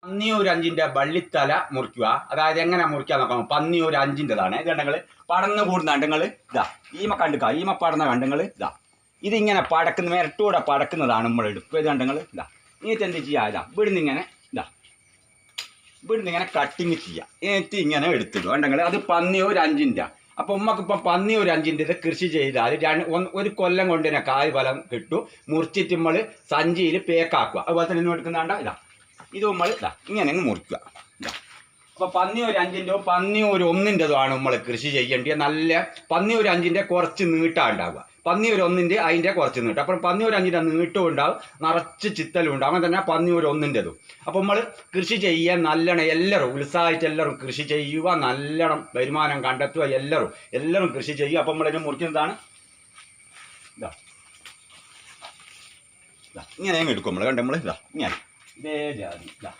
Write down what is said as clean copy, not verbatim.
പന്നി ഒരു 5ന്റെ വള്ളിത്തല മുറിക്കുക. അതായത് എങ്ങനെ മുറിക്കാൻ നോക്കാം. പന്നി ഒരു 5ൻ്റെതാണ്. ഇത് കണ്ടങ്ങൾ പടന്ന് കൂടുന്ന കണ്ടങ്ങൾ ഇതാ. ഈമ കണ്ടുക, ഈമ പടന്ന കണ്ടങ്ങൾ ഇതാ. ഇതിങ്ങനെ പടക്കുന്ന മിരട്ടൂടെ പടക്കുന്നതാണ് നമ്മൾ എടുക്കുക. ഇത് കണ്ടങ്ങൾ ഇതാ. എന്നിട്ട് എന്ത് ചെയ്യുക, ഇതാ ഇവിടുന്ന് ഇങ്ങനെ ഇതാ ഇവിടുന്ന് ഇങ്ങനെ കട്ടിങ് ചെയ്യുക. എന്നിട്ട് ഇങ്ങനെ എടുത്തിടുക കണ്ടങ്ങൾ. അത് പന്നി ഒരു 5ൻ്റെ. അപ്പോൾ ഉമ്മക്കിപ്പം പന്നി ഒരു 5ൻ്റെ കൃഷി ചെയ്താൽ ഒരു കൊല്ലം കൊണ്ട് തന്നെ കായ് ഫലം കിട്ടും. മുറിച്ചിട്ട് നമ്മൾ സഞ്ചിയിൽ പേക്കാക്കുക. അതുപോലെ തന്നെ ഇന്ന് എടുക്കുന്നാണ്ട ഇതാ. ഇത് നമ്മൾ ഇതാ ഇങ്ങനെ അങ്ങ് മുറിക്കുക. ഇതാ അപ്പോൾ പന്നി ഒരു 5ൻ്റെയോ പന്നി ഒരു 1ൻ്റെതോ ആണ് നമ്മൾ കൃഷി ചെയ്യേണ്ടത്. നല്ല പന്നി ഒരു 5ൻ്റെ കുറച്ച് നീട്ടാണ് ഉണ്ടാവുക. പന്നി ഒരു 1ൻ്റെ അതിൻ്റെ കുറച്ച് നീട്ടം. അപ്പം പന്നി ഒരു 5ൻ്റെ നീട്ടവും ഉണ്ടാവും, നിറച്ച് ചിത്തലും ഉണ്ടാവും. അങ്ങനെ തന്നെ പന്നി ഒരു 1ൻ്റെതും. അപ്പോൾ നമ്മൾ കൃഷി ചെയ്യാൻ നല്ലോണം എല്ലാവരും ഉത്സാഹിച്ച് എല്ലാവരും കൃഷി ചെയ്യുക, നല്ലോണം വരുമാനം കണ്ടെത്തുക. എല്ലാവരും കൃഷി ചെയ്യുക. അപ്പം നമ്മളിതിനെ മുറിക്കുന്നതാണ് ഇതാ ഇങ്ങനെ എടുക്കും നമ്മൾ. കണ്ട് നമ്മൾ ഇതാ ഇങ്ങനെ ഇതേ ജാതി ഇതാ